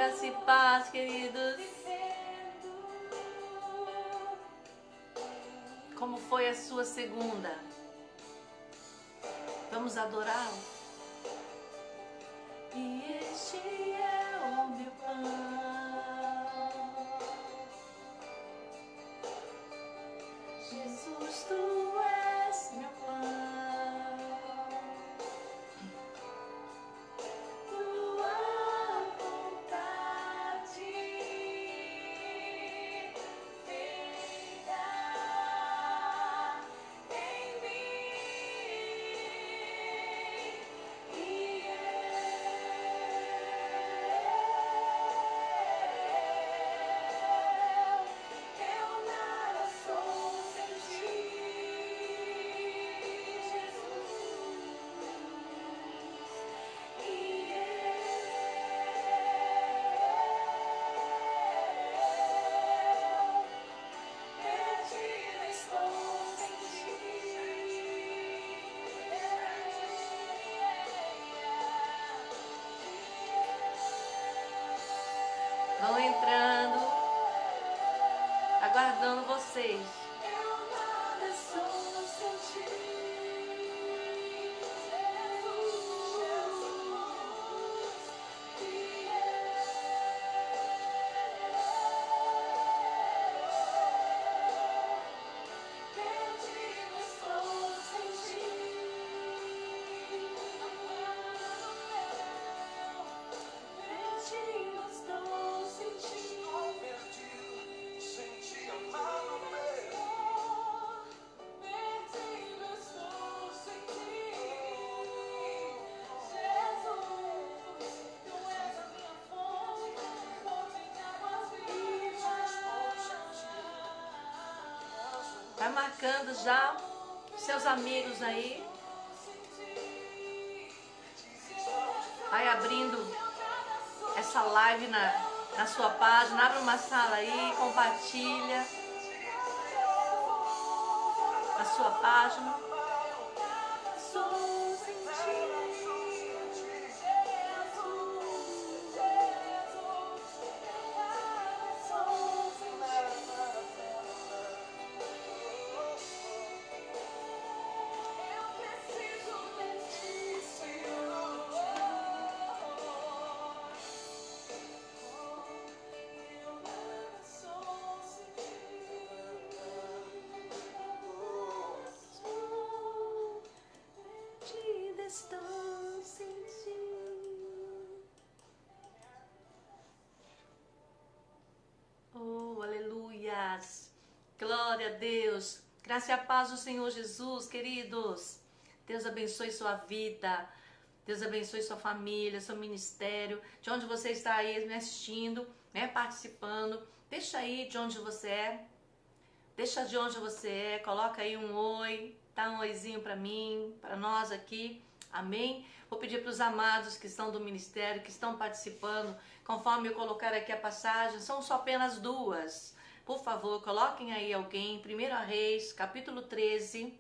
Graça e paz, queridos. Como foi a sua segunda? Vamos adorá-lo? E este é o meu pão. Jesus, tu és meu pão. Vão entrando, aguardando vocês. Vai marcando já seus amigos aí. Vai abrindo essa live na sua página. Abre uma sala aí, compartilha a sua página. Estou sentindo. Oh, aleluias. Glória a Deus. Graça e a paz do Senhor Jesus, queridos. Deus abençoe sua vida. Deus abençoe sua família, seu ministério. De onde você está aí me assistindo, né, participando. Deixa aí de onde você é. Deixa de onde você é. Coloca aí um oi. Dá um oizinho para mim, para nós aqui. Amém? Vou pedir para os amados que estão do ministério, que estão participando, conforme eu colocar aqui a passagem, são só apenas duas. Por favor, coloquem aí alguém, 1 Reis, capítulo 13.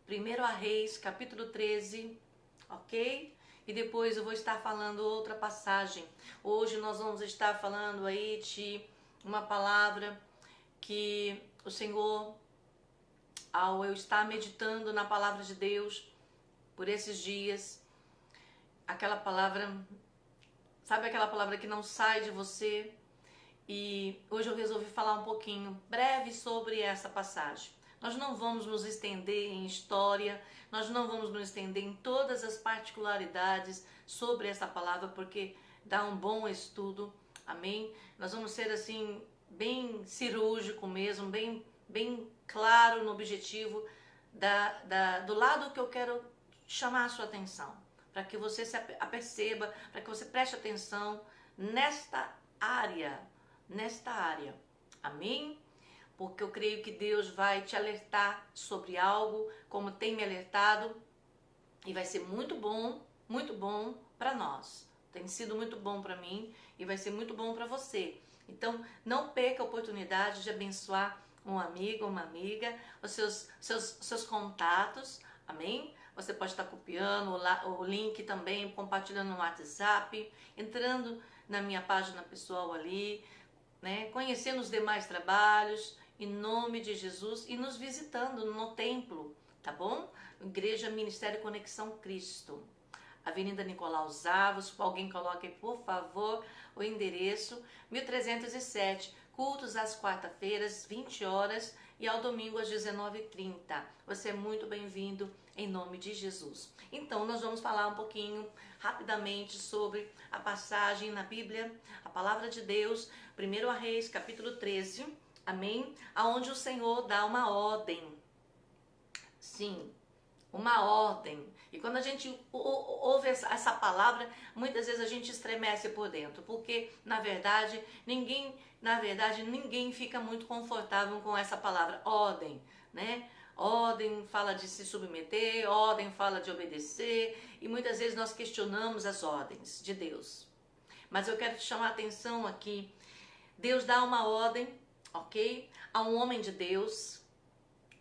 1 Reis, capítulo 13, ok? E depois eu vou estar falando outra passagem. Hoje nós vamos estar falando aí de uma palavra que o Senhor, ao eu estar meditando na palavra de Deus, por esses dias, aquela palavra, sabe aquela palavra que não sai de você? E hoje eu resolvi falar um pouquinho, breve, sobre essa passagem. Nós não vamos nos estender em história, nós não vamos nos estender em todas as particularidades sobre essa palavra, porque dá um bom estudo, amém? Nós vamos ser assim, bem cirúrgico mesmo, bem claro no objetivo do lado que eu quero chamar a sua atenção, para que você se aperceba, para que você preste atenção nesta área, amém? Porque eu creio que Deus vai te alertar sobre algo, como tem me alertado, e vai ser muito bom para nós. Tem sido muito bom para mim e vai ser muito bom para você. Então, não perca a oportunidade de abençoar um amigo, uma amiga, os seus contatos, amém? Você pode estar copiando o link também, compartilhando no WhatsApp, entrando na minha página pessoal ali, né? Conhecendo os demais trabalhos, em nome de Jesus, e nos visitando no templo, tá bom? Igreja Ministério Conexão Cristo, Avenida Nicolau Zavos. Alguém coloque, por favor, o endereço, 1307, cultos às quarta-feiras, 20 horas, e ao domingo às 19h30. Você é muito bem-vindo em nome de Jesus. Então, nós vamos falar um pouquinho, rapidamente, sobre a passagem na Bíblia, a palavra de Deus, 1 Reis, capítulo 13, amém? Aonde o Senhor dá uma ordem. Sim, uma ordem. E quando a gente ouve essa palavra, muitas vezes a gente estremece por dentro, porque na verdade ninguém fica muito confortável com essa palavra ordem, né? Ordem fala de se submeter, ordem fala de obedecer, e muitas vezes nós questionamos as ordens de Deus. Mas eu quero te chamar a atenção aqui. Deus dá uma ordem, ok? A um homem de Deus.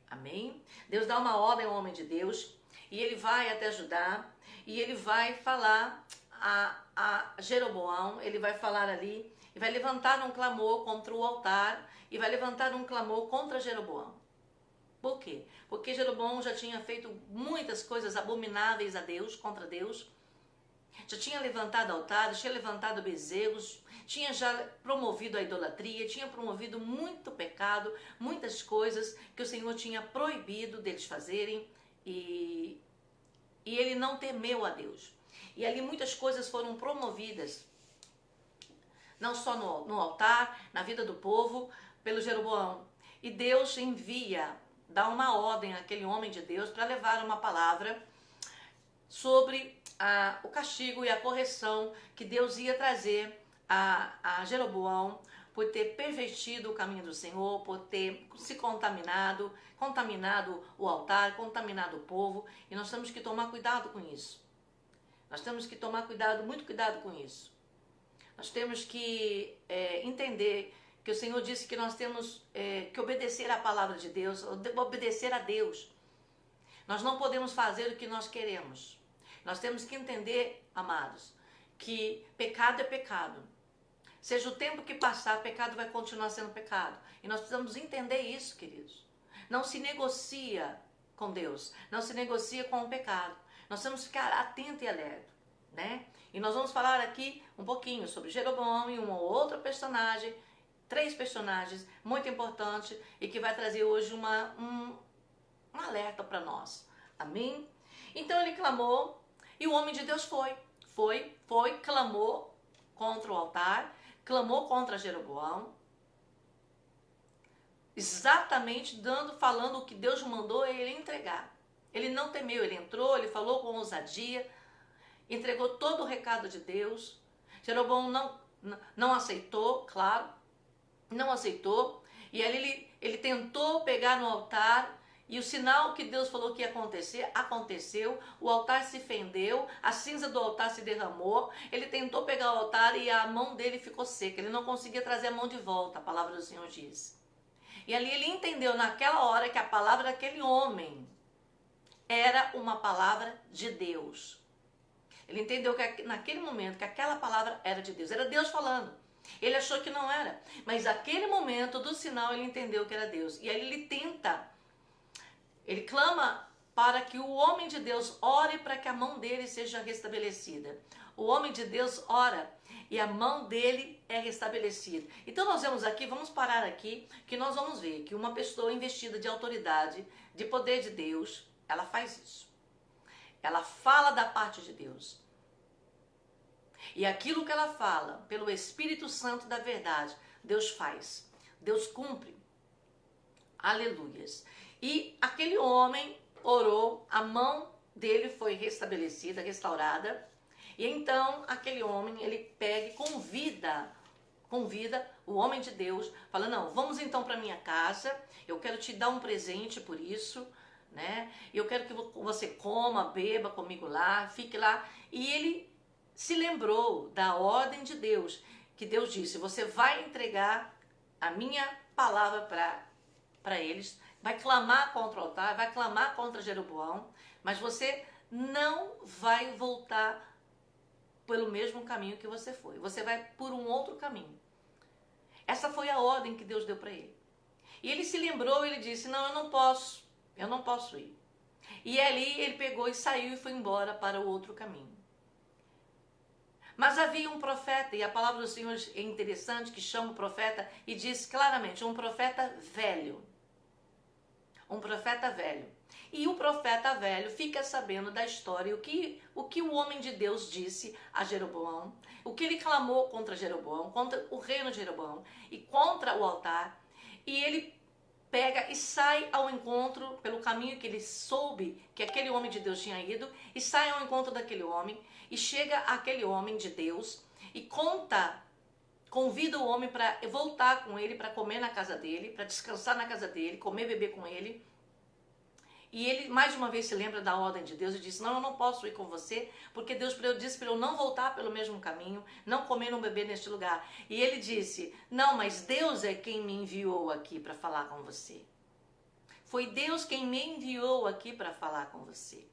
Amém? Deus dá uma ordem ao homem de Deus, e ele vai até Judá, e ele vai falar a Jeroboão, ele vai falar ali, e vai levantar um clamor contra o altar, e vai levantar um clamor contra Jeroboão. Por quê? Porque Jeroboão já tinha feito muitas coisas abomináveis a Deus, contra Deus, já tinha levantado altares, tinha levantado bezerros, tinha já promovido a idolatria, tinha promovido muito pecado, muitas coisas que o Senhor tinha proibido deles fazerem, e ele não temeu a Deus. E ali muitas coisas foram promovidas, não só no altar, na vida do povo, pelo Jeroboão. E Deus dá uma ordem àquele homem de Deus para levar uma palavra sobre o castigo e a correção que Deus ia trazer a Jeroboão por ter pervertido o caminho do Senhor, por ter se contaminado o altar, contaminado o povo. E nós temos que tomar cuidado com isso. Nós temos que tomar cuidado, muito cuidado com isso. Nós temos que entender que o Senhor disse que nós temos que obedecer à palavra de Deus, obedecer a Deus. Nós não podemos fazer o que nós queremos. Nós temos que entender, amados, que pecado é pecado. Seja o tempo que passar, pecado vai continuar sendo pecado. E nós precisamos entender isso, queridos. Não se negocia com Deus, não se negocia com o pecado. Nós temos que ficar atento e alerta, né? E nós vamos falar aqui um pouquinho sobre Jeroboão e um outro personagem, 3 personagens muito importantes, e que vai trazer hoje um alerta para nós. Amém? Então ele clamou, e o homem de Deus foi, clamou contra o altar, clamou contra Jeroboão, exatamente falando o que Deus mandou ele entregar. Ele não temeu, ele entrou, ele falou com ousadia, entregou todo o recado de Deus. Jeroboão não aceitou, claro, não aceitou, e ali ele tentou pegar no altar, e o sinal que Deus falou que ia acontecer, aconteceu. O altar se fendeu, a cinza do altar se derramou. Ele tentou pegar o altar e a mão dele ficou seca. Ele não conseguia trazer a mão de volta, a palavra do Senhor diz. E ali ele entendeu naquela hora que a palavra daquele homem era uma palavra de Deus. Ele entendeu que naquele momento que aquela palavra era de Deus. Era Deus falando. Ele achou que não era. Mas naquele momento do sinal ele entendeu que era Deus. E aí ele clama para que o homem de Deus ore para que a mão dele seja restabelecida. O homem de Deus ora e a mão dele é restabelecida. Então nós vamos parar aqui, que nós vamos ver que uma pessoa investida de autoridade, de poder de Deus, ela faz isso. Ela fala da parte de Deus. E aquilo que ela fala, pelo Espírito Santo da verdade, Deus faz. Deus cumpre. Aleluias. E aquele homem orou, a mão dele foi restabelecida, restaurada. E então aquele homem, ele pega e convida o homem de Deus, fala, não, vamos então para minha casa, eu quero te dar um presente por isso, né? Eu quero que você coma, beba comigo lá, fique lá. E ele se lembrou da ordem de Deus, que Deus disse, você vai entregar a minha palavra para eles, vai clamar contra o altar, vai clamar contra Jeroboão, mas você não vai voltar pelo mesmo caminho que você foi. Você vai por um outro caminho. Essa foi a ordem que Deus deu para ele. E ele se lembrou, ele disse, não, eu não posso ir. E ali ele pegou e saiu e foi embora para o outro caminho. Mas havia um profeta, e a palavra do Senhor é interessante, que chama o profeta e diz claramente, um profeta velho. Um profeta velho. E o profeta velho fica sabendo da história, o que o homem de Deus disse a Jeroboão, o que ele clamou contra Jeroboão, contra o reino de Jeroboão e contra o altar. E ele pega e sai ao encontro, pelo caminho que ele soube que aquele homem de Deus tinha ido, e sai ao encontro daquele homem, e chega aquele homem de Deus, e convida o homem para voltar com ele, para comer na casa dele, para descansar na casa dele, comer e beber com ele. E ele mais uma vez se lembra da ordem de Deus e diz, não, eu não posso ir com você, porque Deus disse para eu não voltar pelo mesmo caminho, não comer, não beber neste lugar. E ele disse, não, mas Deus é quem me enviou aqui para falar com você. Foi Deus quem me enviou aqui para falar com você.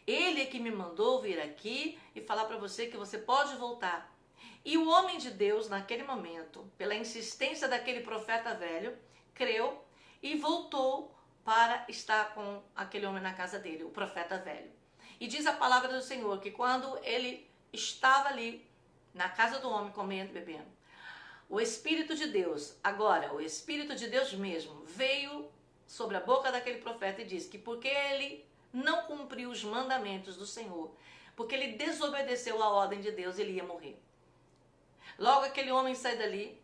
Ele é que me mandou vir aqui e falar para você que você pode voltar. E o homem de Deus, naquele momento, pela insistência daquele profeta velho, creu e voltou para estar com aquele homem na casa dele, o profeta velho. E diz a palavra do Senhor que quando ele estava ali na casa do homem comendo e bebendo, o Espírito de Deus, agora o Espírito de Deus mesmo, veio sobre a boca daquele profeta e disse que porque ele não cumpriu os mandamentos do Senhor, porque ele desobedeceu a ordem de Deus, ele ia morrer. Logo aquele homem sai dali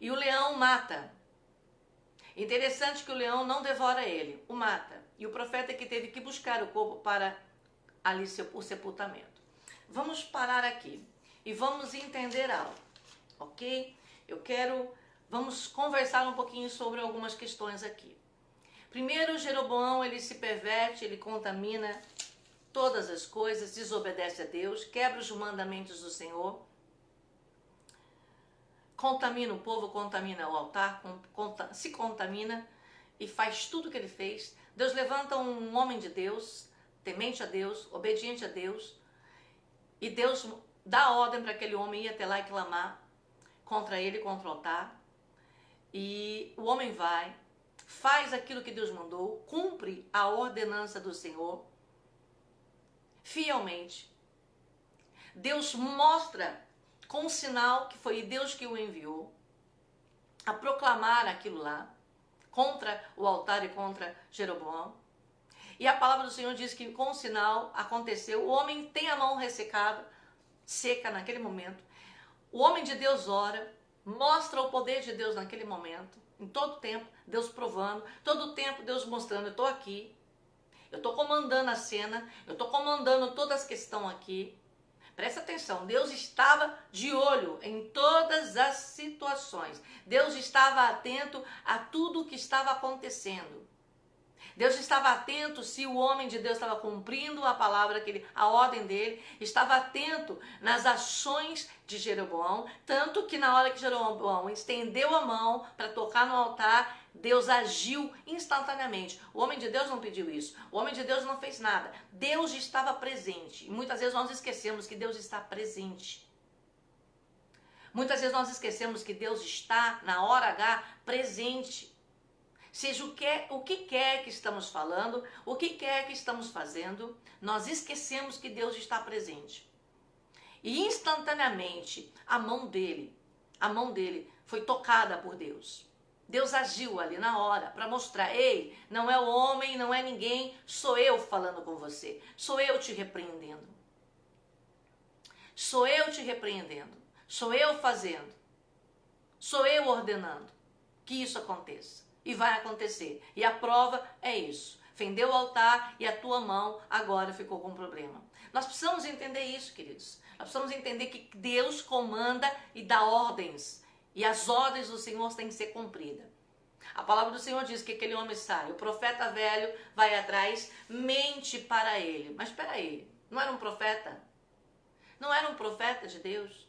e o leão mata. Interessante que o leão não devora ele, o mata. E o profeta que teve que buscar o corpo para ali o sepultamento. Vamos parar aqui e vamos entender algo, ok? Vamos conversar um pouquinho sobre algumas questões aqui. Primeiro, Jeroboão, ele se perverte, ele contamina todas as coisas, desobedece a Deus, quebra os mandamentos do Senhor, contamina o povo, contamina o altar, se contamina e faz tudo o que ele fez. Deus levanta um homem de Deus, temente a Deus, obediente a Deus, e Deus dá ordem para aquele homem ir até lá e clamar contra ele, contra o altar. E o homem vai, faz aquilo que Deus mandou, cumpre a ordenança do Senhor fielmente. Deus mostra com um sinal que foi Deus que o enviou a proclamar aquilo lá contra o altar e contra Jeroboão. E a palavra do Senhor diz que com o sinal aconteceu, o homem tem a mão ressecada, seca naquele momento. O homem de Deus ora, mostra o poder de Deus naquele momento, em todo tempo, Deus provando, todo o tempo Deus mostrando, eu estou aqui, eu estou comandando a cena, eu estou comandando todas as que estão aqui. Presta atenção, Deus estava de olho em todas as situações. Deus estava atento a tudo o que estava acontecendo. Deus estava atento se o homem de Deus estava cumprindo a palavra, a ordem dele, estava atento nas ações de Jeroboão, tanto que na hora que Jeroboão estendeu a mão para tocar no altar, Deus agiu instantaneamente. O homem de Deus não pediu isso, o homem de Deus não fez nada. Deus estava presente. E muitas vezes nós esquecemos que Deus está presente. Muitas vezes nós esquecemos que Deus está, na hora H, presente. Seja o que quer que estamos falando, o que quer que estamos fazendo, nós esquecemos que Deus está presente. E instantaneamente a mão dele foi tocada por Deus. Deus agiu ali na hora para mostrar, ei, não é o homem, não é ninguém, sou eu falando com você, sou eu te repreendendo. Sou eu te repreendendo, sou eu fazendo, sou eu ordenando que isso aconteça. E vai acontecer. E a prova é isso. Fendeu o altar e a tua mão agora ficou com problema. Nós precisamos entender isso, queridos. Nós precisamos entender que Deus comanda e dá ordens. E as ordens do Senhor têm que ser cumpridas. A palavra do Senhor diz que aquele homem sai. O profeta velho vai atrás, mente para ele. Mas espera aí, não era um profeta? Não era um profeta de Deus?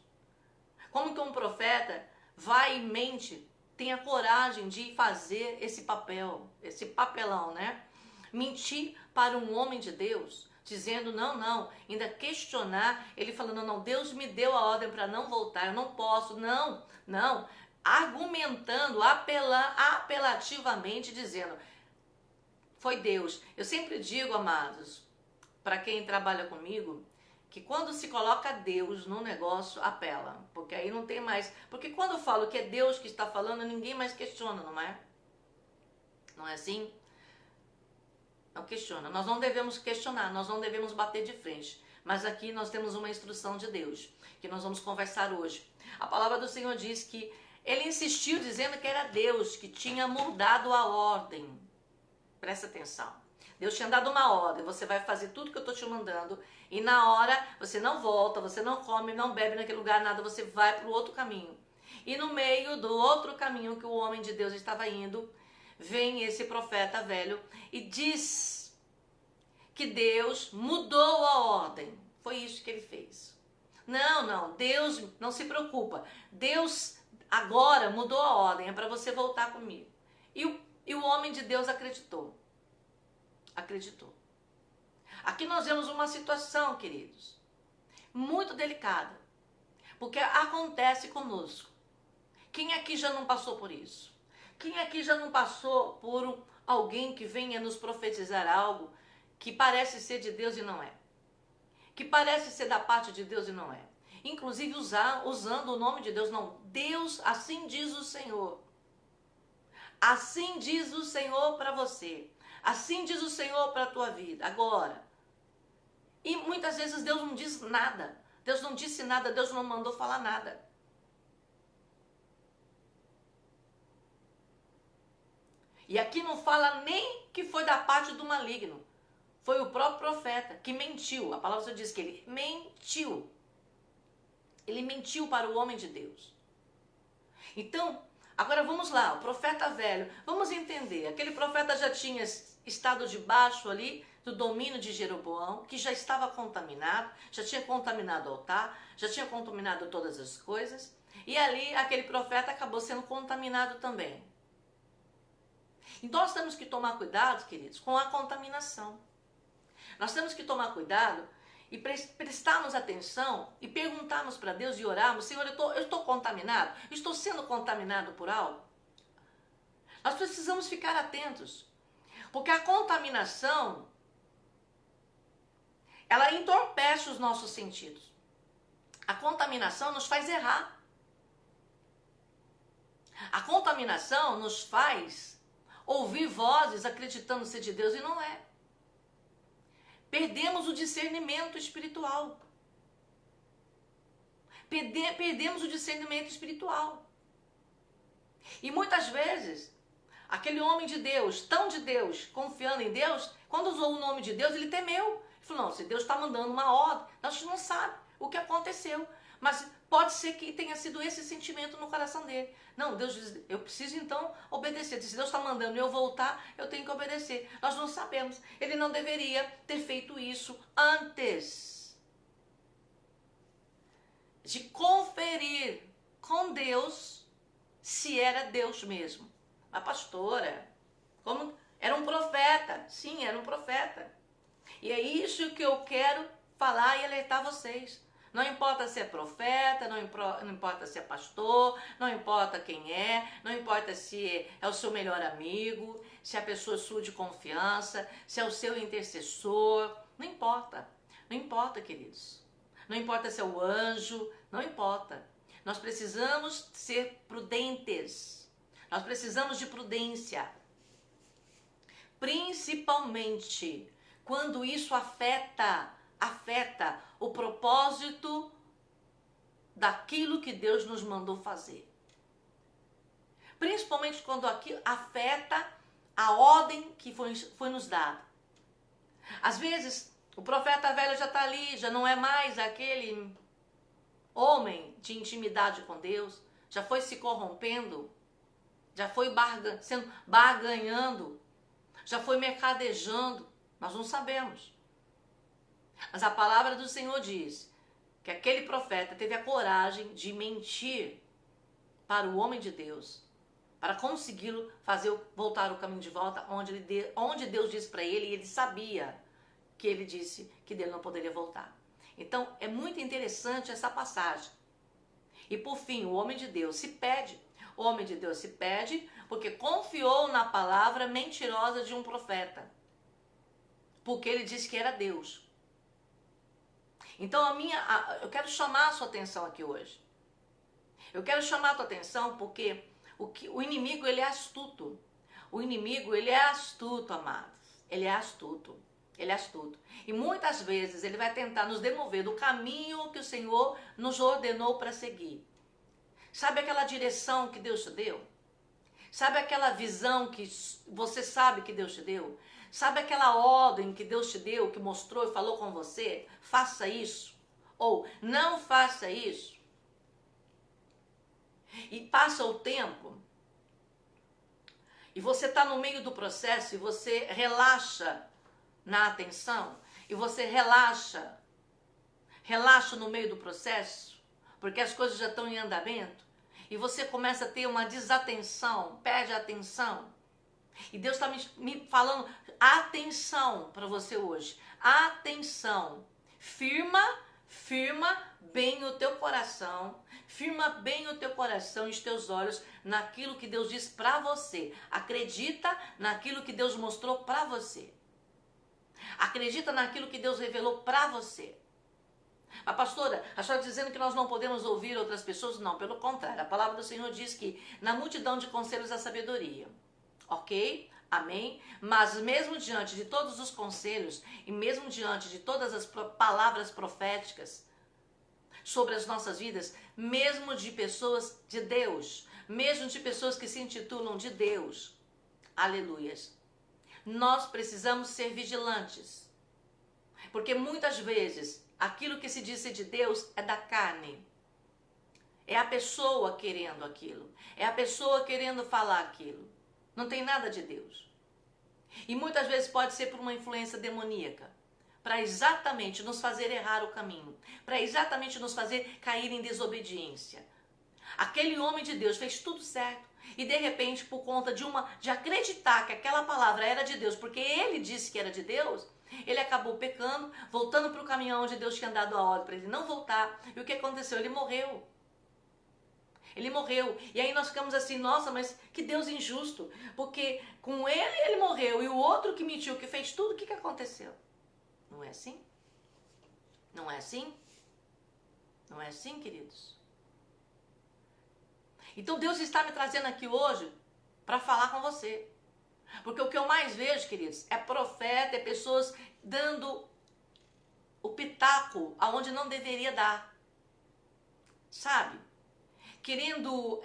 Como que um profeta vai e mente? Tenha coragem de fazer esse papelão, né? Mentir para um homem de Deus. dizendo não, ainda questionar, ele falando, não, Deus me deu a ordem para não voltar, eu não posso, não, argumentando, apelativamente, dizendo, foi Deus. Eu sempre digo, amados, para quem trabalha comigo, que quando se coloca Deus no negócio, apela, porque aí não tem mais, porque quando eu falo que é Deus que está falando, ninguém mais questiona, não é? Não é assim? Não questiona. Nós não devemos questionar, nós não devemos bater de frente. Mas aqui nós temos uma instrução de Deus, que nós vamos conversar hoje. A palavra do Senhor diz que ele insistiu dizendo que era Deus que tinha mudado a ordem. Presta atenção. Deus tinha dado uma ordem, você vai fazer tudo que eu estou te mandando, e na hora você não volta, você não come, não bebe naquele lugar, nada, você vai para o outro caminho. E no meio do outro caminho que o homem de Deus estava indo, vem esse profeta velho e diz que Deus mudou a ordem. Foi isso que ele fez. Não, Deus não se preocupa. Deus agora mudou a ordem, é para você voltar comigo. E o homem de Deus acreditou. Acreditou. Aqui nós vemos uma situação, queridos, muito delicada. Porque acontece conosco. Quem aqui já não passou por isso? Quem aqui já não passou por alguém que venha nos profetizar algo que parece ser de Deus e não é? Que parece ser da parte de Deus e não é? Inclusive usando o nome de Deus. Não, Deus, assim diz o Senhor. Assim diz o Senhor para você. Assim diz o Senhor para a tua vida. Agora. E muitas vezes Deus não diz nada. Deus não disse nada, Deus não mandou falar nada. E aqui não fala nem que foi da parte do maligno. Foi o próprio profeta que mentiu. A palavra diz que ele mentiu. Ele mentiu para o homem de Deus. Então, agora vamos lá, o profeta velho. Vamos entender, aquele profeta já tinha estado debaixo ali do domínio de Jeroboão, que já estava contaminado, já tinha contaminado o altar, já tinha contaminado todas as coisas. E ali, aquele profeta acabou sendo contaminado também. Então nós temos que tomar cuidado, queridos, com a contaminação. Nós temos que tomar cuidado e prestarmos atenção e perguntarmos para Deus e orarmos, Senhor, eu estou contaminado? Eu estou sendo contaminado por algo? Nós precisamos ficar atentos, porque a contaminação, ela entorpece os nossos sentidos. A contaminação nos faz errar. A contaminação nos faz ouvir vozes acreditando ser de Deus e não é. Perdemos o discernimento espiritual. Perdemos o discernimento espiritual. E muitas vezes, aquele homem de Deus, tão de Deus, confiando em Deus, quando usou o nome de Deus, ele temeu. Ele falou, não, se Deus está mandando uma ordem, a gente não sabe o que aconteceu. Mas pode ser que tenha sido esse sentimento no coração dele. Não, Deus diz, eu preciso então obedecer. Se Deus está mandando eu voltar, eu tenho que obedecer. Nós não sabemos. Ele não deveria ter feito isso antes de conferir com Deus se era Deus mesmo. A pastora, como era um profeta. Sim, era um profeta. E é isso que eu quero falar e alertar vocês. Não importa se é profeta, não importa se é pastor, não importa quem é, não importa se é o seu melhor amigo, se é a pessoa sua de confiança, se é o seu intercessor, não importa. Não importa, queridos. Não importa se é o anjo, não importa. Nós precisamos ser prudentes. Nós precisamos de prudência. Principalmente quando isso afeta o propósito daquilo que Deus nos mandou fazer. Principalmente quando aquilo afeta a ordem que foi nos dada. Às vezes, o profeta velho já está ali, já não é mais aquele homem de intimidade com Deus, já foi se corrompendo, já foi sendo barganhando, já foi mercadejando, nós não sabemos. Mas a palavra do Senhor diz que aquele profeta teve a coragem de mentir para o homem de Deus, para consegui-lo fazer voltar o caminho de volta onde Deus disse para ele, e ele sabia que ele disse que dele não poderia voltar. Então, é muito interessante essa passagem. E por fim, o homem de Deus se pede. O homem de Deus se pede porque confiou na palavra mentirosa de um profeta. Porque ele disse que era Deus. Então, eu quero chamar a sua atenção aqui hoje. Eu quero chamar a tua atenção porque o inimigo, ele é astuto. O inimigo, ele é astuto, amados. Ele é astuto. Ele é astuto. E muitas vezes ele vai tentar nos demover do caminho que o Senhor nos ordenou para seguir. Sabe aquela direção que Deus te deu? Sabe aquela visão que você sabe que Deus te deu? Sabe aquela ordem que Deus te deu, que mostrou e falou com você? Faça isso. Ou não faça isso. E passa o tempo. E você está no meio do processo e você relaxa na atenção. E você relaxa no meio do processo. Porque as coisas já estão em andamento. E você começa a ter uma desatenção, perde a atenção. E Deus está me falando, atenção para você hoje. Atenção. Firma bem o teu coração. Firma bem o teu coração e os teus olhos naquilo que Deus diz para você. Acredita naquilo que Deus mostrou para você. Acredita naquilo que Deus revelou para você. A pastora, a senhora dizendo que nós não podemos ouvir outras pessoas? Não, pelo contrário. A palavra do Senhor diz que na multidão de conselhos há sabedoria. Ok? Amém? Mas mesmo diante de todos os conselhos e mesmo diante de todas as palavras proféticas sobre as nossas vidas, mesmo de pessoas de Deus, mesmo de pessoas que se intitulam de Deus, aleluias, nós precisamos ser vigilantes. Porque muitas vezes aquilo que se diz ser de Deus é da carne. É a pessoa querendo aquilo. É a pessoa querendo falar aquilo. Não tem nada de Deus. E muitas vezes pode ser por uma influência demoníaca. Para exatamente nos fazer errar o caminho. Para exatamente nos fazer cair em desobediência. Aquele homem de Deus fez tudo certo. E de repente, por conta de acreditar que aquela palavra era de Deus, porque ele disse que era de Deus, ele acabou pecando, voltando para o caminho onde Deus tinha dado a ordem para ele não voltar. E o que aconteceu? Ele morreu. Ele morreu. E aí nós ficamos assim, nossa, mas que Deus injusto. Porque com ele morreu e o outro que mentiu, que fez tudo, o que aconteceu? Não é assim? Não é assim? Não é assim, queridos? Então Deus está me trazendo aqui hoje para falar com você. Porque o que eu mais vejo, queridos, é profeta, é pessoas dando o pitaco aonde não deveria dar. Sabe? Querendo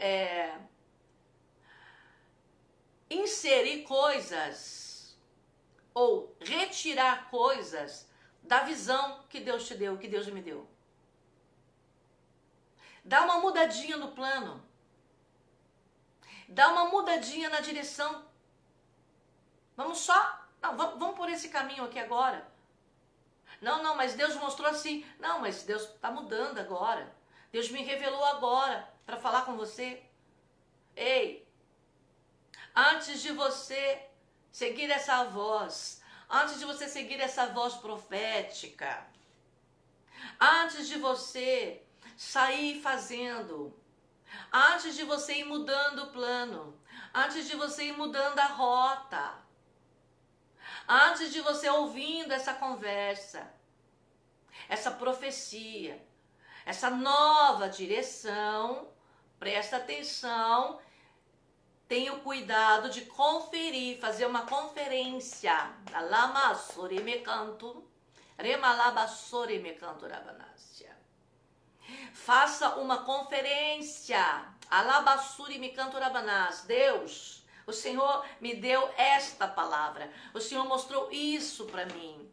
inserir coisas ou retirar coisas da visão que Deus te deu, que Deus me deu. Dá uma mudadinha no plano. Dá uma mudadinha na direção. Vamos vamos por esse caminho aqui agora. Não, mas Deus mostrou assim. Não, mas Deus está mudando agora. Deus me revelou agora para falar com você. Ei, antes de você seguir essa voz, antes de você seguir essa voz profética, antes de você sair fazendo, antes de você ir mudando o plano, antes de você ir mudando a rota, antes de você ouvindo essa conversa, essa profecia, essa nova direção, presta atenção, tenha o cuidado de conferir, fazer uma conferência. Faça uma conferência. Deus, o Senhor me deu esta palavra. O Senhor mostrou isso para mim.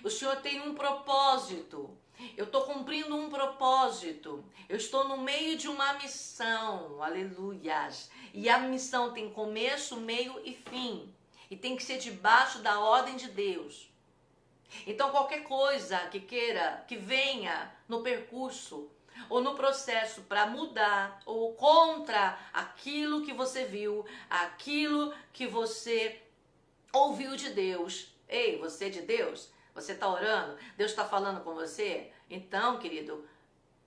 O Senhor tem um propósito. Eu estou cumprindo um propósito. Eu estou no meio de uma missão. Aleluias. E a missão tem começo, meio e fim. E tem que ser debaixo da ordem de Deus. Então qualquer coisa que venha no percurso ou no processo para mudar ou contra aquilo que você viu, aquilo que você ouviu de Deus. Ei, você é de Deus? Você está orando? Deus está falando com você? Então, querido,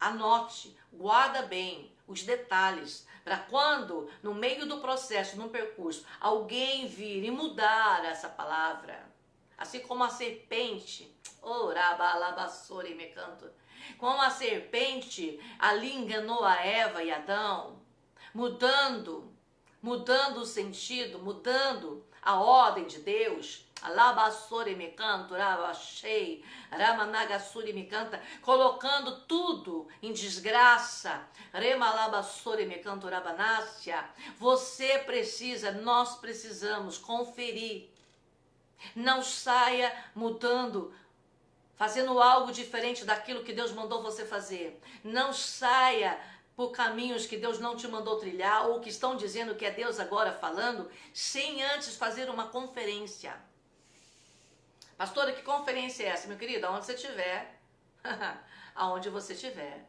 anote, guarda bem os detalhes, para quando, no meio do processo, no percurso, alguém vir e mudar essa palavra, assim como a serpente, como a serpente ali enganou a Eva e Adão, mudando o sentido, mudando a ordem de Deus, colocando tudo em desgraça. Você precisa, nós precisamos conferir. Não saia mudando, fazendo algo diferente daquilo que Deus mandou você fazer. Não saia por caminhos que Deus não te mandou trilhar, ou que estão dizendo que é Deus agora falando, sem antes fazer uma conferência. Pastora, que conferência é essa, meu querido? Aonde você estiver. Aonde você estiver.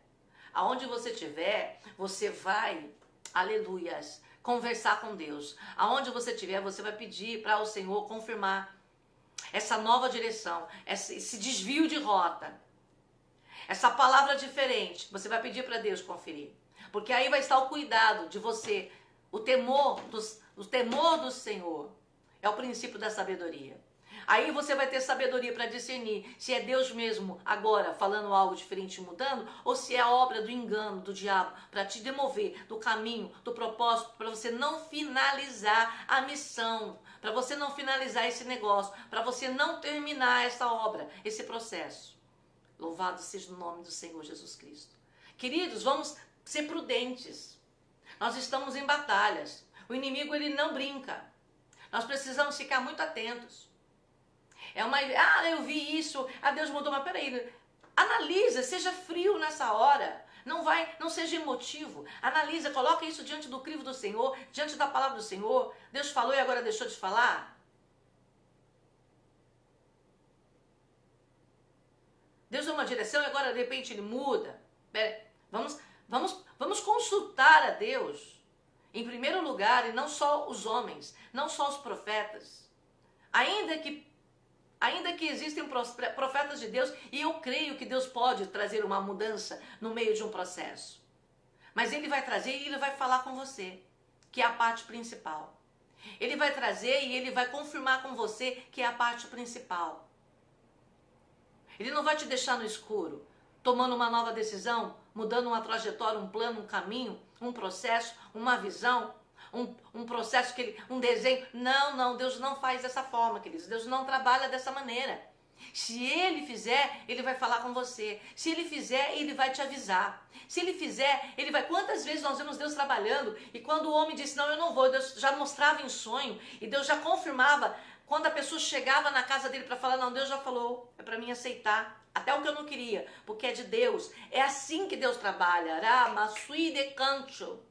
Aonde você estiver, você vai, aleluias, conversar com Deus. Aonde você estiver, você vai pedir para o Senhor confirmar essa nova direção, esse desvio de rota, essa palavra diferente. Você vai pedir para Deus conferir. Porque aí vai estar o cuidado de você. O temor do Senhor é o princípio da sabedoria. Aí você vai ter sabedoria para discernir se é Deus mesmo agora falando algo diferente, mudando, ou se é a obra do engano, do diabo, para te demover do caminho, do propósito, para você não finalizar a missão, para você não finalizar esse negócio, para você não terminar essa obra, esse processo. Louvado seja o nome do Senhor Jesus Cristo. Queridos, vamos ser prudentes. Nós estamos em batalhas. O inimigo, ele não brinca. Nós precisamos ficar muito atentos. Eu vi isso, Deus mudou, mas peraí, analisa, seja frio nessa hora, não seja emotivo, analisa, coloca isso diante do crivo do Senhor, diante da palavra do Senhor. Deus falou e agora deixou de falar? Deus deu uma direção e agora de repente ele muda? Vamos consultar a Deus em primeiro lugar, e não só os homens, não só os profetas, ainda que existem profetas de Deus, e eu creio que Deus pode trazer uma mudança no meio de um processo. Mas Ele vai trazer e Ele vai falar com você, que é a parte principal. Ele vai trazer e Ele vai confirmar com você, que é a parte principal. Ele não vai te deixar no escuro, tomando uma nova decisão, mudando uma trajetória, um plano, um caminho, um processo, uma visão, um processo, um desenho. Não, Deus não faz dessa forma, queridos. Deus não trabalha dessa maneira. Se Ele fizer, Ele vai falar com você. Se Ele fizer, Ele vai te avisar. Se Ele fizer, Ele vai... Quantas vezes nós vemos Deus trabalhando, e quando o homem disse, não, eu não vou, Deus já mostrava em sonho, e Deus já confirmava, quando a pessoa chegava na casa dele para falar, não, Deus já falou, é para mim aceitar, até o que eu não queria, porque é de Deus. É assim que Deus trabalha. Ramasui de canto.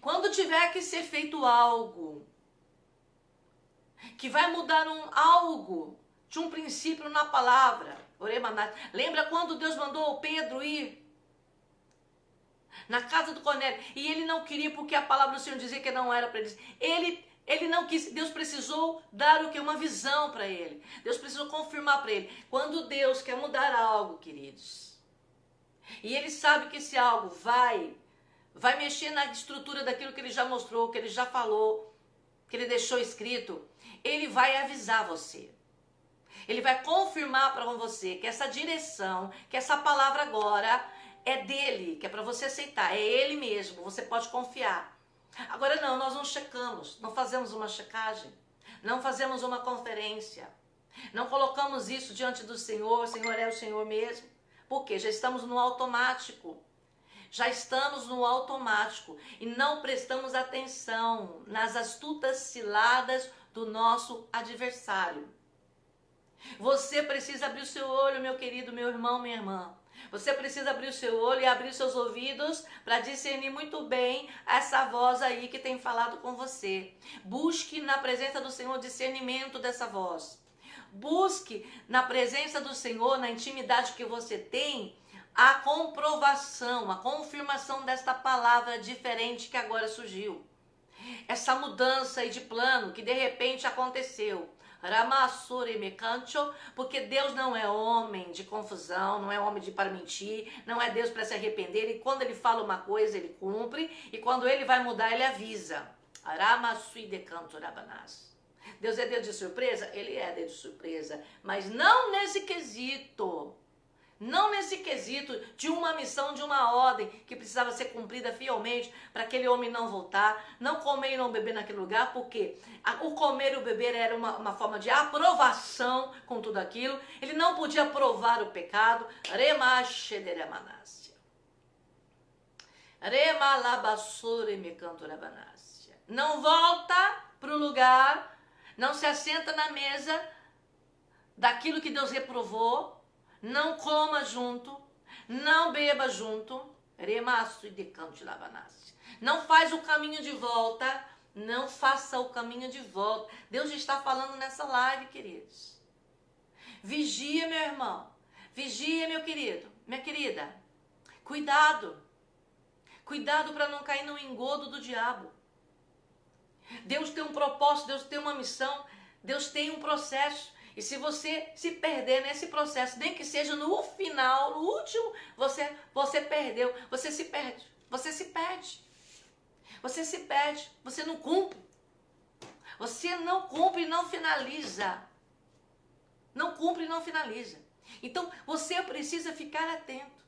Quando tiver que ser feito algo que vai mudar algo de um princípio na palavra, lembra quando Deus mandou o Pedro ir na casa do Cornélio e ele não queria, porque a palavra do Senhor dizia que não era para ele. Ele não quis, Deus precisou dar o que? Uma visão para ele. Deus precisou confirmar para ele. Quando Deus quer mudar algo, queridos, e Ele sabe que esse algo vai mexer na estrutura daquilo que Ele já mostrou, que Ele já falou, que Ele deixou escrito, Ele vai avisar você. Ele vai confirmar para você que essa direção, que essa palavra agora é dele, que é para você aceitar, é Ele mesmo, você pode confiar. Agora não, nós não checamos, não fazemos uma checagem, não fazemos uma conferência, não colocamos isso diante do Senhor, o Senhor é o Senhor mesmo. Porque já estamos no automático. Já estamos no automático. E não prestamos atenção nas astutas ciladas do nosso adversário. Você precisa abrir o seu olho, meu querido, meu irmão, minha irmã. Você precisa abrir o seu olho e abrir seus ouvidos para discernir muito bem essa voz aí que tem falado com você. Busque na presença do Senhor discernimento dessa voz. Busque na presença do Senhor, na intimidade que você tem, a comprovação, a confirmação desta palavra diferente que agora surgiu. essa mudança aí de plano que de repente aconteceu. Ramassure mecancho, porque Deus não é homem de confusão, não é homem para mentir, não é Deus para se arrepender, e quando ele fala uma coisa, ele cumpre, e quando ele vai mudar, ele avisa. Ramassui decanto rabanas. Deus é Deus de surpresa? Ele é Deus de surpresa, mas não nesse quesito. Não nesse quesito de uma missão, de uma ordem que precisava ser cumprida fielmente para aquele homem não voltar, não comer e não beber naquele lugar, porque o comer e o beber era uma forma de aprovação com tudo aquilo. Ele não podia provar o pecado. Não volta para o lugar, não se assenta na mesa daquilo que Deus reprovou. Não coma junto, não beba junto, não faz o caminho de volta, não faça o caminho de volta. Deus está falando nessa live, queridos. Vigia, meu irmão, vigia, meu querido, minha querida. Cuidado, cuidado para não cair no engodo do diabo. Deus tem um propósito, Deus tem uma missão, Deus tem um processo. E se você se perder nesse processo, nem que seja no final, no último, você perdeu, você se perde, você se perde, você não cumpre, e não finaliza, não cumpre e não finaliza. Então você precisa ficar atento.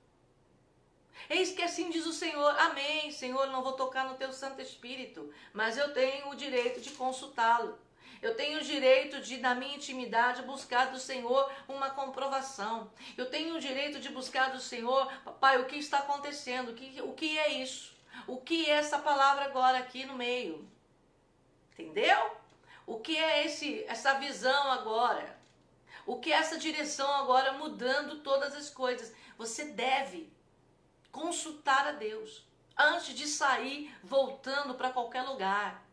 Eis que assim diz o Senhor, amém, Senhor, não vou tocar no teu Santo Espírito, mas eu tenho o direito de consultá-lo. Eu tenho o direito de, na minha intimidade, buscar do Senhor uma comprovação. Eu tenho o direito de buscar do Senhor, papai, o que está acontecendo? O que é isso? O que é essa palavra agora aqui no meio? Entendeu? O que é essa visão agora? O que é essa direção agora mudando todas as coisas? Você deve consultar a Deus antes de sair voltando para qualquer lugar.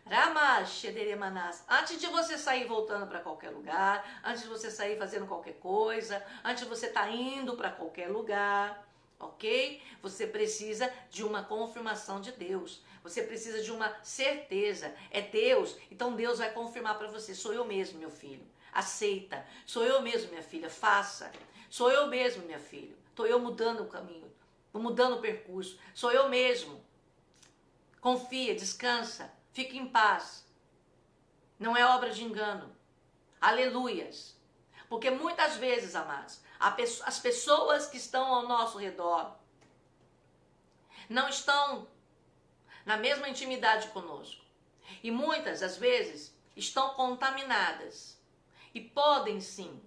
Antes de você sair voltando para qualquer lugar, antes de você sair fazendo qualquer coisa, antes de você estar indo para qualquer lugar, ok? Você precisa de uma confirmação de Deus. Você precisa de uma certeza. É Deus, então Deus vai confirmar para você. Sou eu mesmo, meu filho. Aceita. Sou eu mesmo, minha filha. Faça. Sou eu mesmo, minha filha. Estou eu mudando o caminho, mudando o percurso. Sou eu mesmo. Confia, descansa. Fique em paz. Não é obra de engano. Aleluias. Porque muitas vezes, amados, as pessoas que estão ao nosso redor não estão na mesma intimidade conosco. E muitas, às vezes, estão contaminadas. E podem sim,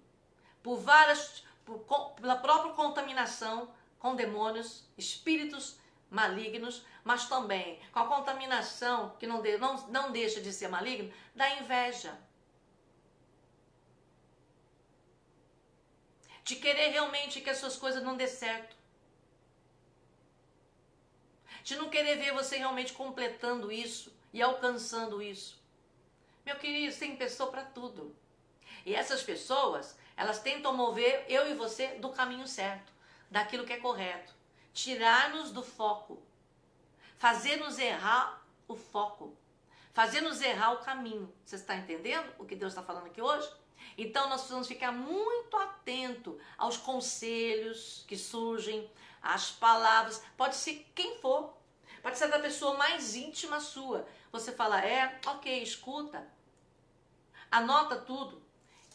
pela própria contaminação com demônios, espíritos malignos, mas também com a contaminação, que não deixa de ser maligno, da inveja. De querer realmente que as suas coisas não dê certo. De não querer ver você realmente completando isso e alcançando isso. Meu querido, tem pessoa para tudo. E essas pessoas, elas tentam mover eu e você do caminho certo, daquilo que é correto. Tirar-nos do foco. Fazer-nos errar o foco. Fazer-nos errar o caminho. Você está entendendo o que Deus está falando aqui hoje? Então nós precisamos ficar muito atento aos conselhos que surgem, às palavras. Pode ser quem for. Pode ser da pessoa mais íntima sua. Você fala, ok, escuta. Anota tudo.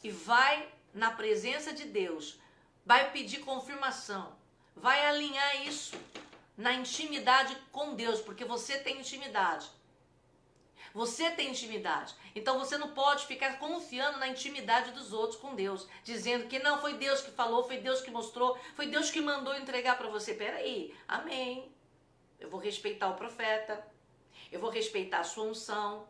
E vai na presença de Deus. Vai pedir confirmação. Vai alinhar isso na intimidade com Deus, porque você tem intimidade. Você tem intimidade. Então você não pode ficar confiando na intimidade dos outros com Deus, dizendo que não foi Deus que falou, foi Deus que mostrou, foi Deus que mandou entregar para você. Peraí, amém. Eu vou respeitar o profeta, eu vou respeitar a sua unção,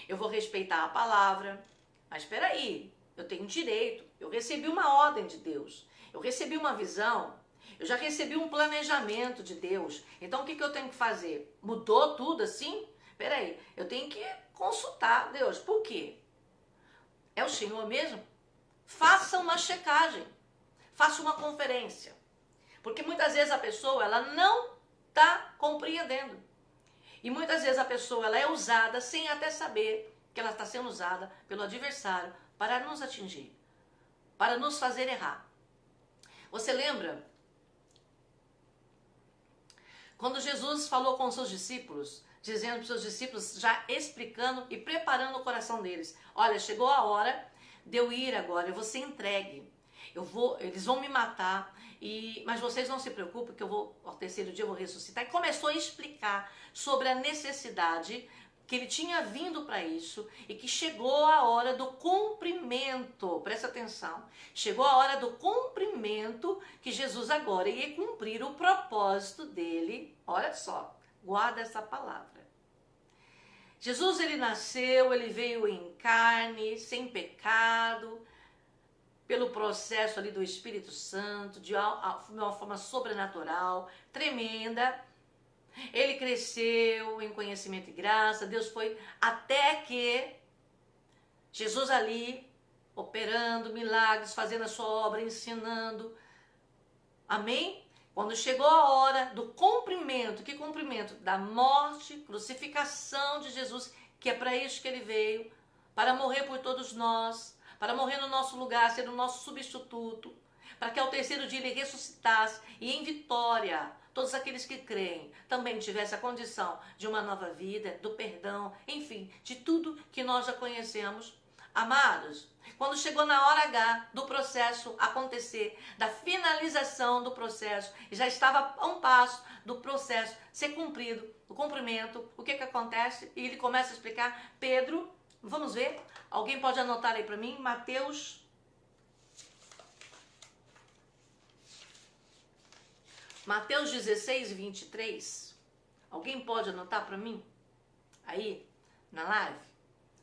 eu vou respeitar a palavra. Mas peraí, eu tenho direito, eu recebi uma ordem de Deus, eu recebi uma visão. Eu já recebi um planejamento de Deus. Então o que eu tenho que fazer? Mudou tudo assim? Peraí, eu tenho que consultar Deus. Por quê? É o Senhor mesmo? Faça uma checagem. Faça uma conferência. Porque muitas vezes a pessoa ela não está compreendendo. E muitas vezes a pessoa ela é usada sem até saber que ela está sendo usada pelo adversário para nos atingir, para nos fazer errar. Você lembra quando Jesus falou com os seus discípulos, dizendo para os seus discípulos, já explicando e preparando o coração deles: olha, chegou a hora de eu ir agora, eu vou ser entregue. Eles vão me matar, mas vocês não se preocupem que ao terceiro dia eu vou ressuscitar. E começou a explicar sobre a necessidade que ele tinha vindo para isso e que chegou a hora do cumprimento. Presta atenção. Chegou a hora do cumprimento, que Jesus agora ia cumprir o propósito dele. Olha só, guarda essa palavra. Jesus, ele nasceu, ele veio em carne, sem pecado, pelo processo ali do Espírito Santo, de uma forma sobrenatural, tremenda. Ele cresceu em conhecimento e graça. Deus foi até que Jesus ali, operando milagres, fazendo a sua obra, ensinando. Amém? Quando chegou a hora do cumprimento, que cumprimento? Da morte, crucificação de Jesus, que é para isso que ele veio, para morrer por todos nós, para morrer no nosso lugar, ser o nosso substituto, para que ao terceiro dia ele ressuscitasse e em vitória todos aqueles que creem também tivessem a condição de uma nova vida, do perdão, enfim, de tudo que nós já conhecemos. Amados, quando chegou na hora H do processo acontecer, da finalização do processo, e já estava a um passo do processo ser cumprido, o cumprimento, o que acontece? E ele começa a explicar. Pedro, vamos ver? Alguém pode anotar aí para mim? Mateus 16, 23. Alguém pode anotar para mim? Aí, na live,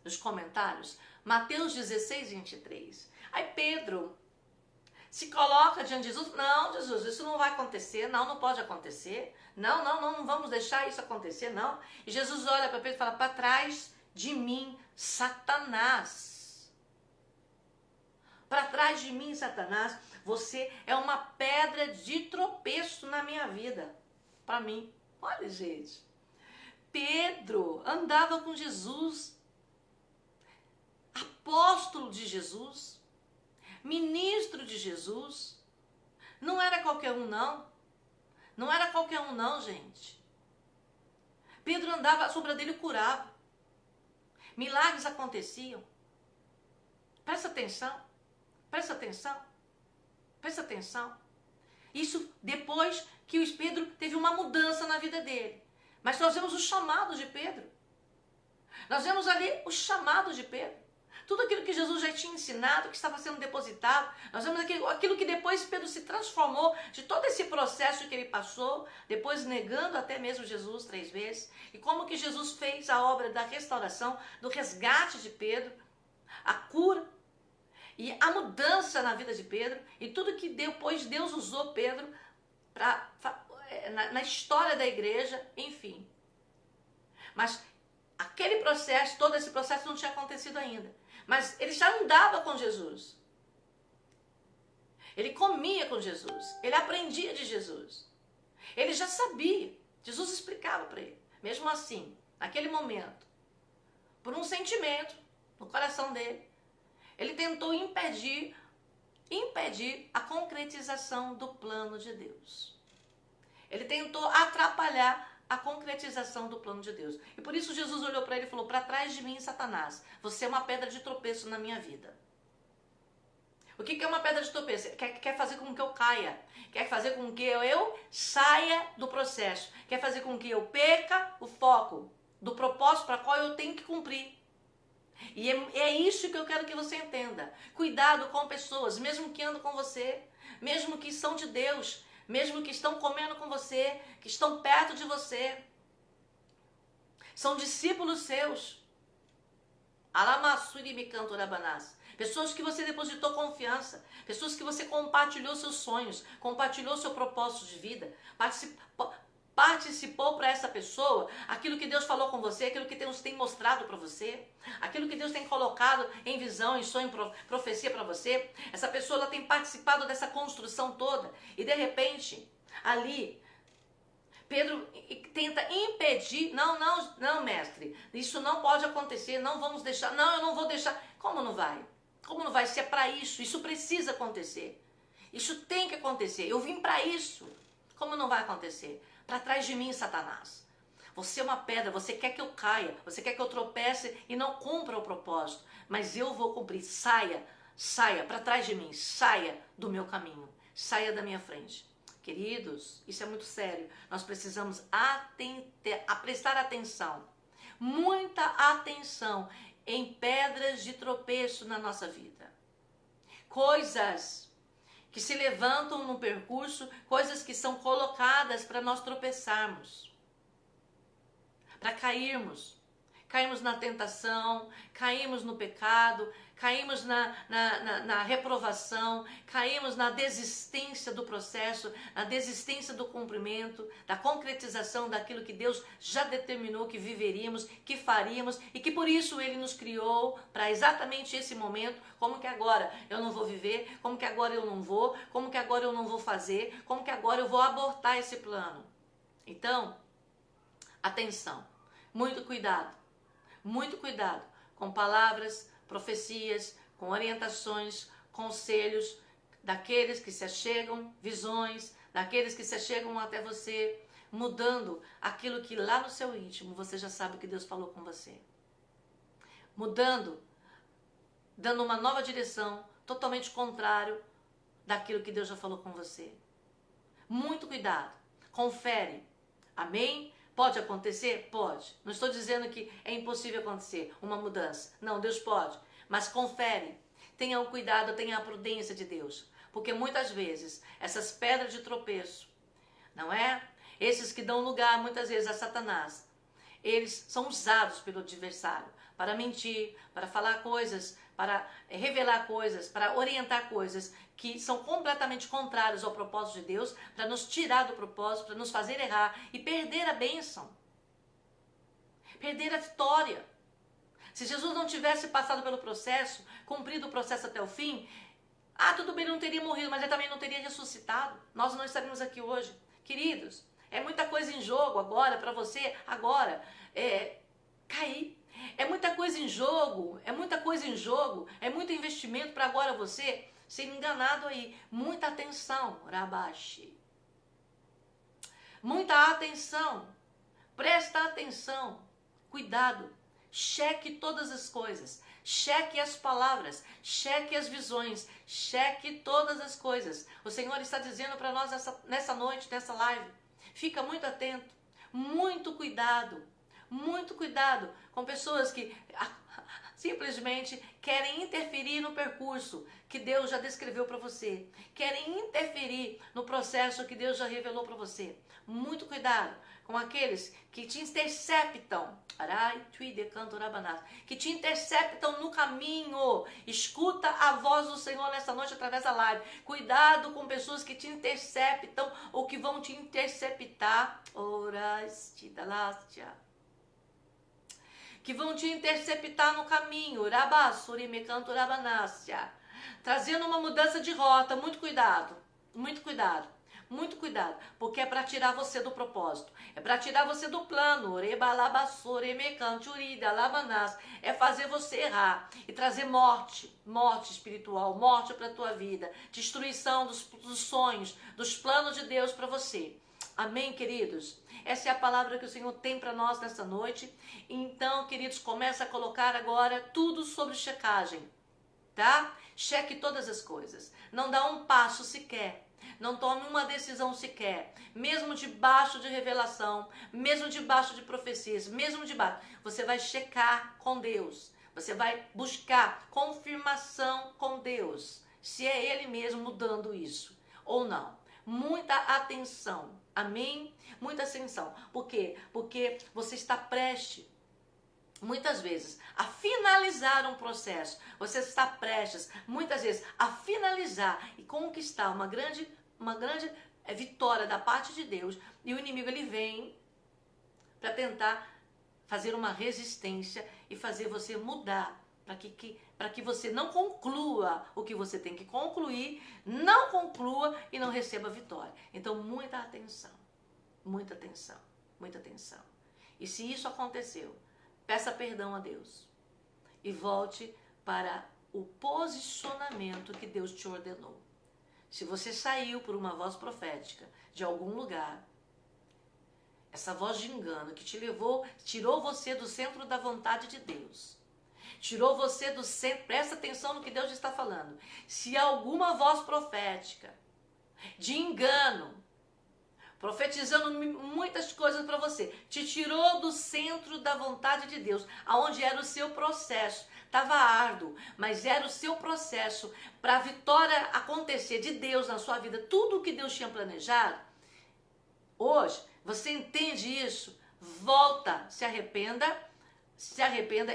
nos comentários. Mateus 16, 23. Aí Pedro se coloca diante de Jesus. Não, Jesus, isso não vai acontecer. Não pode acontecer. Não vamos deixar isso acontecer, não. E Jesus olha para Pedro e fala: para trás de mim, Satanás. Para trás de mim, Satanás. Você é uma pedra de tropeço na minha vida. Para mim. Olha, gente. Pedro andava com Jesus. Apóstolo de Jesus. Ministro de Jesus. Não era qualquer um, não. Não era qualquer um, não, gente. Pedro andava, a sombra dele curava. Milagres aconteciam. Presta atenção. Presta atenção. Presta atenção. Isso depois que o Pedro teve uma mudança na vida dele. Mas nós vemos o chamado de Pedro. Nós vemos ali o chamado de Pedro. Tudo aquilo que Jesus já tinha ensinado, que estava sendo depositado. Nós vemos aquilo que depois Pedro se transformou, de todo esse processo que ele passou, depois negando até mesmo Jesus 3 vezes. E como que Jesus fez a obra da restauração, do resgate de Pedro, a cura e a mudança na vida de Pedro. E tudo que depois Deus usou Pedro na história da igreja, enfim. Mas aquele processo, todo esse processo não tinha acontecido ainda. Mas ele já andava com Jesus. Ele comia com Jesus. Ele aprendia de Jesus. Ele já sabia. Jesus explicava para ele. Mesmo assim, naquele momento, por um sentimento no coração dele, ele tentou impedir a concretização do plano de Deus. Ele tentou atrapalhar a concretização do plano de Deus. E por isso Jesus olhou para ele e falou: para trás de mim, Satanás, você é uma pedra de tropeço na minha vida. O que é uma pedra de tropeço? Quer fazer com que eu caia. Quer fazer com que eu saia do processo. Quer fazer com que eu perca o foco do propósito para qual eu tenho que cumprir. E é isso que eu quero que você entenda. Cuidado com pessoas, mesmo que andam com você, mesmo que são de Deus, mesmo que estão comendo com você, que estão perto de você. São discípulos seus. Alamassuri me canto rabanás. Pessoas que você depositou confiança. Pessoas que você compartilhou seus sonhos, compartilhou seu propósito de vida. Participou para essa pessoa aquilo que Deus falou com você, aquilo que Deus tem mostrado para você, aquilo que Deus tem colocado em visão, em sonho, em profecia para você. Essa pessoa ela tem participado dessa construção toda e de repente ali Pedro tenta impedir. Não, mestre. Isso não pode acontecer. Não vamos deixar. Não, eu não vou deixar. Como não vai? Como não vai? Se é para isso. Isso precisa acontecer. Isso tem que acontecer. Eu vim para isso. Como não vai acontecer? Para trás de mim, Satanás. Você é uma pedra. Você quer que eu caia. Você quer que eu tropece e não cumpra o propósito. Mas eu vou cumprir. Saia. Saia para trás de mim. Saia do meu caminho. Saia da minha frente. Queridos, isso é muito sério. Nós precisamos prestar atenção, muita atenção em pedras de tropeço na nossa vida. Coisas que se levantam no percurso, coisas que são colocadas para nós tropeçarmos, para cairmos. Caímos na tentação, caímos no pecado, caímos na reprovação, caímos na desistência do processo, na desistência do cumprimento, da concretização daquilo que Deus já determinou que viveríamos, que faríamos e que por isso Ele nos criou para exatamente esse momento. Como que agora eu não vou viver? Como que agora eu não vou? Como que agora eu não vou fazer? Como que agora eu vou abortar esse plano? Então, atenção, muito cuidado. Muito cuidado com palavras, profecias, com orientações, conselhos daqueles que se achegam, visões, daqueles que se achegam até você, mudando aquilo que lá no seu íntimo você já sabe que Deus falou com você. Mudando, dando uma nova direção, totalmente contrário daquilo que Deus já falou com você. Muito cuidado, confere, amém? Pode acontecer? Pode. Não estou dizendo que é impossível acontecer uma mudança. Não, Deus pode. Mas confere. Tenha o cuidado, tenha a prudência de Deus. Porque muitas vezes, essas pedras de tropeço, não é? Esses que dão lugar muitas vezes a Satanás, eles são usados pelo adversário para mentir, para falar coisas, para revelar coisas, para orientar coisas que são completamente contrários ao propósito de Deus, para nos tirar do propósito, para nos fazer errar e perder a bênção, perder a vitória. Se Jesus não tivesse passado pelo processo, cumprido o processo até o fim, tudo bem, ele não teria morrido, mas ele também não teria ressuscitado. Nós não estaríamos aqui hoje. Queridos, é muita coisa em jogo agora, para você, agora, cair. É muita coisa em jogo, é muito investimento para agora você ser enganado aí. Muita atenção, Rabashi. Muita atenção, presta atenção, cuidado, cheque todas as coisas, cheque as palavras, cheque as visões, cheque todas as coisas. O Senhor está dizendo para nós nessa noite, nessa live, fica muito atento, muito cuidado com pessoas que simplesmente querem interferir no percurso que Deus já descreveu para você, querem interferir no processo que Deus já revelou para você. Muito cuidado com aqueles que te interceptam, que te interceptam no caminho. Escuta a voz do Senhor nessa noite através da live. Cuidado com pessoas que te interceptam ou que vão te interceptar. Que vão te interceptar no caminho, trazendo uma mudança de rota. Muito cuidado, muito cuidado, muito cuidado, porque é para tirar você do propósito, é para tirar você do plano, é fazer você errar e trazer morte espiritual, morte para a tua vida, destruição dos sonhos, dos planos de Deus para você. Amém, queridos? Essa é a palavra que o Senhor tem para nós nessa noite. Então, queridos, começa a colocar agora tudo sobre checagem, tá? Cheque todas as coisas. Não dá um passo sequer. Não tome uma decisão sequer. Mesmo debaixo de revelação, mesmo debaixo de profecias, mesmo debaixo. Você vai checar com Deus. Você vai buscar confirmação com Deus. Se é Ele mesmo mudando isso ou não. Muita atenção. Amém? Muita atenção. Por quê? Porque você está prestes, muitas vezes, a finalizar um processo. Você está prestes, muitas vezes, a finalizar e conquistar uma grande vitória da parte de Deus. E o inimigo, ele vem para tentar fazer uma resistência e fazer você mudar. Para que você não conclua o que você tem que concluir, não conclua e não receba vitória. Então, muita atenção. Muita atenção, muita atenção. E se isso aconteceu, peça perdão a Deus e volte para o posicionamento que Deus te ordenou. Se você saiu por uma voz profética de algum lugar, essa voz de engano que te levou, tirou você do centro da vontade de Deus, tirou você do centro, presta atenção no que Deus está falando. Se alguma voz profética de engano, profetizando muitas coisas para você, te tirou do centro da vontade de Deus, aonde era o seu processo, estava árduo, mas era o seu processo para a vitória acontecer de Deus na sua vida, tudo o que Deus tinha planejado. Hoje, você entende isso? Volta, se arrependa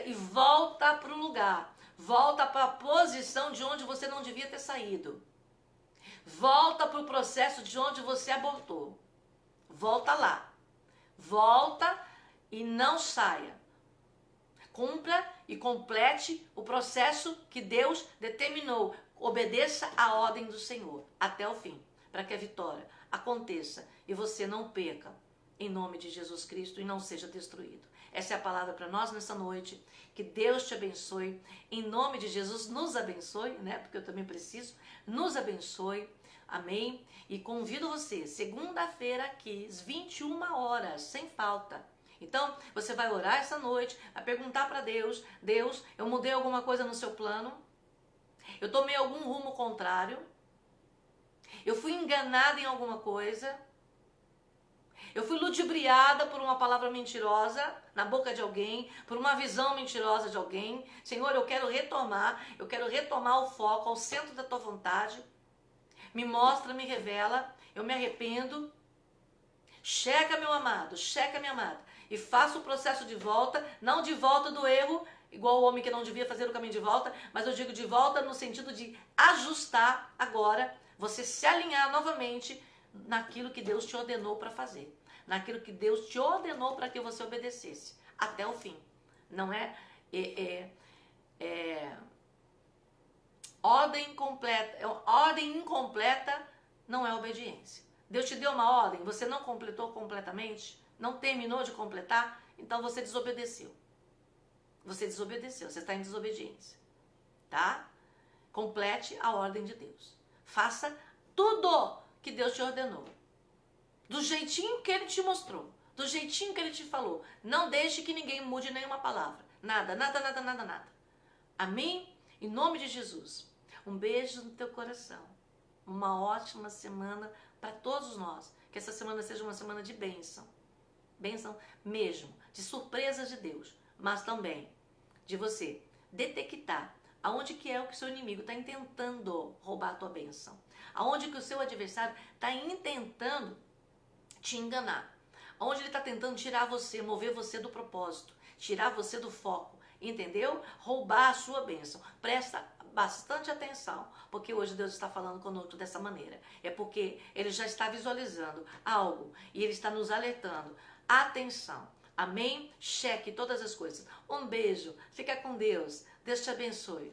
e volta para o lugar, volta para a posição de onde você não devia ter saído, volta para o processo de onde você abortou. Volta lá. Volta e não saia. Cumpra e complete o processo que Deus determinou. Obedeça a ordem do Senhor até o fim, para que a vitória aconteça e você não perca, em nome de Jesus Cristo, e não seja destruído. Essa é a palavra para nós nessa noite. Que Deus te abençoe. Em nome de Jesus, nos abençoe, né? Porque eu também preciso. Nos abençoe. Amém? E convido você, segunda-feira aqui, às 21 horas, sem falta. Então, você vai orar essa noite, vai perguntar para Deus: Deus, eu mudei alguma coisa no seu plano? Eu tomei algum rumo contrário? Eu fui enganada em alguma coisa? Eu fui ludibriada por uma palavra mentirosa na boca de alguém, por uma visão mentirosa de alguém. Senhor, eu quero retomar o foco ao centro da tua vontade. Me mostra, me revela, eu me arrependo. Checa, meu amado, checa, minha amada. E faça o processo de volta, não de volta do erro, igual o homem que não devia fazer o caminho de volta, mas eu digo de volta no sentido de ajustar agora, você se alinhar novamente naquilo que Deus te ordenou para fazer. Naquilo que Deus te ordenou para que você obedecesse até o fim. Não ordem incompleta não é obediência. Deus te deu uma ordem, você não completou completamente, não terminou de completar, então você desobedeceu. Você desobedeceu, você está em desobediência. Tá? Complete a ordem de Deus. Faça tudo que Deus te ordenou. Do jeitinho que Ele te mostrou. Do jeitinho que Ele te falou. Não deixe que ninguém mude nenhuma palavra. Nada, nada, nada, nada, nada. Amém? Em nome de Jesus. Um beijo no teu coração. Uma ótima semana para todos nós. Que essa semana seja uma semana de bênção. Bênção mesmo. De surpresas de Deus. Mas também de você detectar aonde que é o que o seu inimigo está intentando roubar a tua bênção. Aonde que o seu adversário está intentando te enganar. Aonde ele está tentando tirar você, mover você do propósito. Tirar você do foco. Entendeu? Roubar a sua bênção. Presta bastante atenção, porque hoje Deus está falando conosco dessa maneira. É porque Ele já está visualizando algo e Ele está nos alertando. Atenção. Amém? Cheque todas as coisas. Um beijo. Fica com Deus. Deus te abençoe.